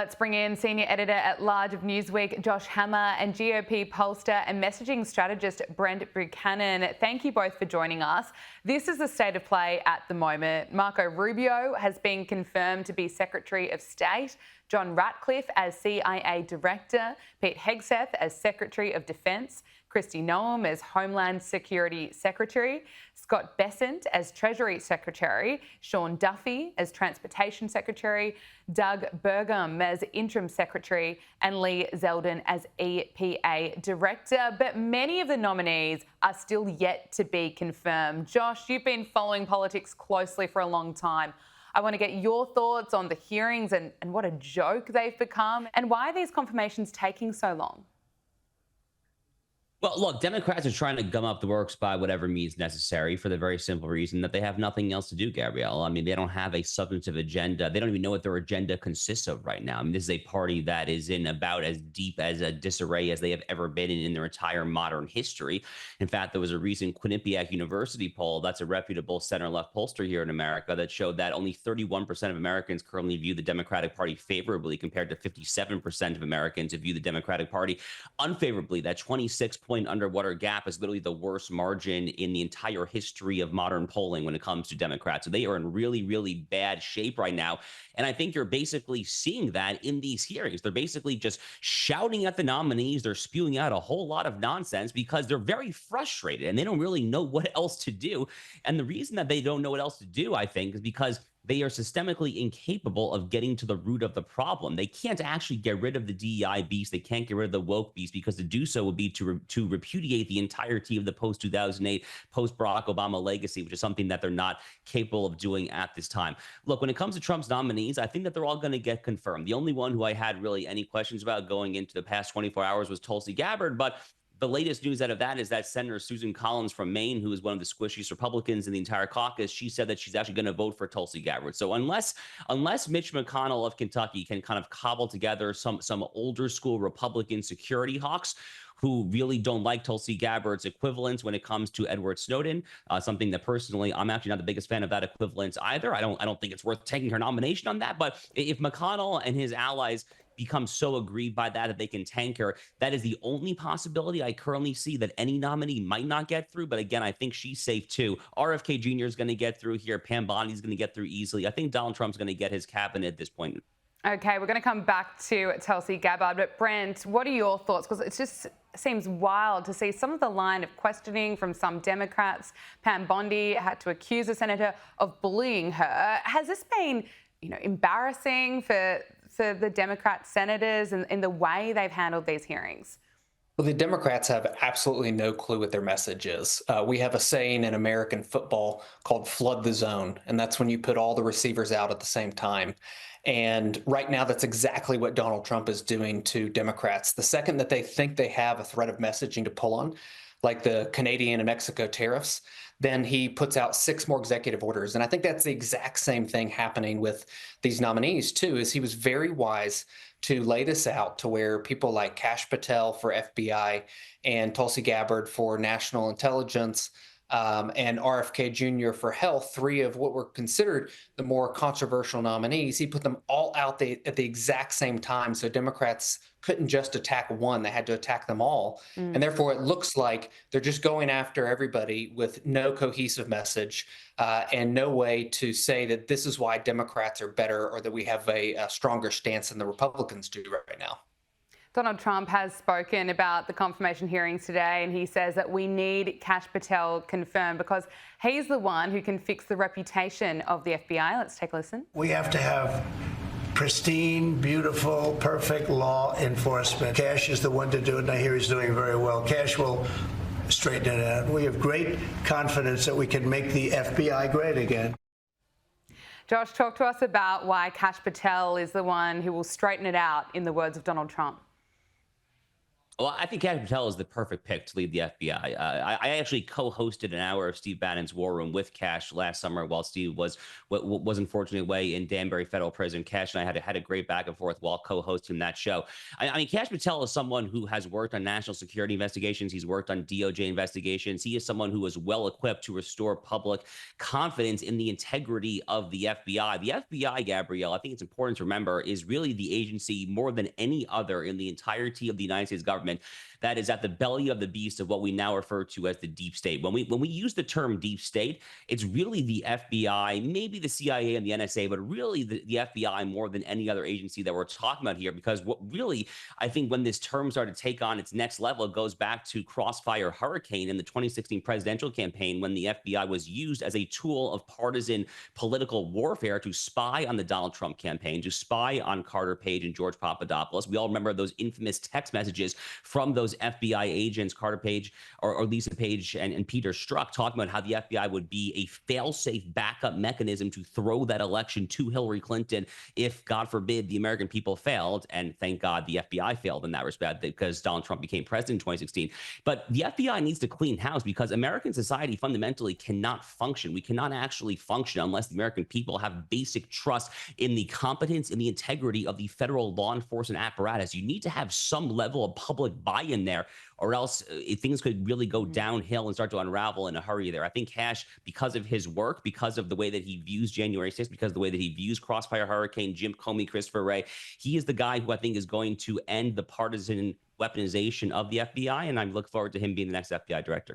Let's bring in Senior Editor-at-Large of Newsweek, Josh Hammer, and GOP pollster and messaging strategist, Brent Buchanan. Thank you both for joining us. This is the state of play at the moment. Marco Rubio has been confirmed to be Secretary of State, John Ratcliffe as CIA Director, Pete Hegseth as Secretary of Defence, Kristi Noem as Homeland Security Secretary, Scott Bessent as Treasury Secretary, Sean Duffy as Transportation Secretary, Doug Burgum as Interim Secretary, and Lee Zeldin as EPA Director. But many of the nominees are still yet to be confirmed. Josh, you've been following politics closely for a long time. I want to get your thoughts on the hearings and what a joke they've become, and why are these confirmations taking so long? Well, look, Democrats are trying to gum up the works by whatever means necessary for the very simple reason that they have nothing else to do, Gabrielle. I mean, they don't have a substantive agenda. They don't even know what their agenda consists of right now. I mean, this is a party that is in about as deep as a disarray as they have ever been in their entire modern history. In fact, there was a recent Quinnipiac University poll, that's a reputable center-left pollster here in America, that showed that only 31% of Americans currently view the Democratic Party favorably compared to 57% of Americans who view the Democratic Party unfavorably. That 26-point underwater gap is literally the worst margin in the entire history of modern polling when it comes to Democrats. So they are in really, really bad shape right now. And I think you're basically seeing that in these hearings. They're basically just shouting at the nominees. They're spewing out a whole lot of nonsense because they're very frustrated and they don't really know what else to do. And the reason that they don't know what else to do, I think, is because they are systemically incapable of getting to the root of the problem. They can't actually get rid of the DEI beast. They can't get rid of the woke beast, because to do so would be to repudiate the entirety of the post-2008, post-Barack Obama legacy, which is something that they're not capable of doing at this time. Look, when it comes to Trump's nominees, I think that they're all going to get confirmed. The only one who I had really any questions about going into the past 24 hours was Tulsi Gabbard, but the latest news out of that is that Senator Susan Collins from Maine, who is one of the squishiest Republicans in the entire caucus, she said that she's actually going to vote for Tulsi Gabbard. So unless Mitch McConnell of Kentucky can kind of cobble together some older school Republican security hawks who really don't like Tulsi Gabbard's equivalence when it comes to Edward Snowden, something that personally I'm actually not the biggest fan of that equivalence either. I don't think it's worth taking her nomination on that. But if McConnell and his allies become so aggrieved by that they can tank her, that is the only possibility I currently see that any nominee might not get through. But again, I think she's safe too. RFK Jr. is going to get through here. Pam Bondi is going to get through easily. I think Donald Trump's going to get his cabinet at this point. Okay, we're going to come back to Tulsi Gabbard, but Brent, what are your thoughts? Because it just seems wild to see some of the line of questioning from some Democrats. Pam Bondi had to accuse a senator of bullying her. Has this been, embarrassing for the Democrat senators and in the way they've handled these hearings? Well, the Democrats have absolutely no clue what their message is. We have a saying in American football called flood the zone, and that's when you put all the receivers out at the same time. And right now, that's exactly what Donald Trump is doing to Democrats. The second that they think they have a thread of messaging to pull on, like the Canadian and Mexico tariffs, then he puts out 6 more executive orders. And I think that's the exact same thing happening with these nominees too, is he was very wise to lay this out to where people like Kash Patel for FBI and Tulsi Gabbard for national intelligence, and RFK Jr. for health, 3 of what were considered the more controversial nominees, he put them all out at the exact same time. So Democrats couldn't just attack one, they had to attack them all. And therefore, it looks like they're just going after everybody with no cohesive message and no way to say that this is why Democrats are better or that we have a stronger stance than the Republicans do right now. Donald Trump has spoken about the confirmation hearings today, and he says that we need Kash Patel confirmed because he's the one who can fix the reputation of the FBI. Let's take a listen. We have to have pristine, beautiful, perfect law enforcement. Kash is the one to do it, and I hear he's doing very well. Kash will straighten it out. We have great confidence that we can make the FBI great again. Josh, talk to us about why Kash Patel is the one who will straighten it out, in the words of Donald Trump. Well, I think Kash Patel is the perfect pick to lead the FBI. I actually co-hosted an hour of Steve Bannon's War Room with Kash last summer while Steve was unfortunately away in Danbury Federal Prison. Kash and I had a great back and forth while co-hosting that show. I mean, Kash Patel is someone who has worked on national security investigations. He's worked on DOJ investigations. He is someone who is well equipped to restore public confidence in the integrity of the FBI. The FBI, Gabrielle, I think it's important to remember, is really the agency more than any other in the entirety of the United States government that is at the belly of the beast of what we now refer to as the deep state. When we use the term deep state, it's really the FBI, maybe the CIA and the NSA, but really the FBI more than any other agency that we're talking about here. Because what really, I think when this term started to take on its next level, it goes back to Crossfire Hurricane in the 2016 presidential campaign, when the FBI was used as a tool of partisan political warfare to spy on the Donald Trump campaign, to spy on Carter Page and George Papadopoulos. We all remember those infamous text messages from those FBI agents, Carter Page or Lisa Page and Peter Strzok, talking about how the FBI would be a fail-safe backup mechanism to throw that election to Hillary Clinton if, God forbid, the American people failed. And thank God the FBI failed in that respect, because Donald Trump became president in 2016. But the FBI needs to clean house, because American society fundamentally cannot function. We cannot actually function unless the American people have basic trust in the competence and the integrity of the federal law enforcement apparatus. You need to have some level of public buy-in there, or else things could really go downhill and start to unravel in a hurry there. I think Kash, because of his work, because of the way that he views January 6th, because of the way that he views Crossfire Hurricane, Jim Comey, Christopher Wray, he is the guy who I think is going to end the partisan weaponization of the FBI, and I look forward to him being the next FBI director.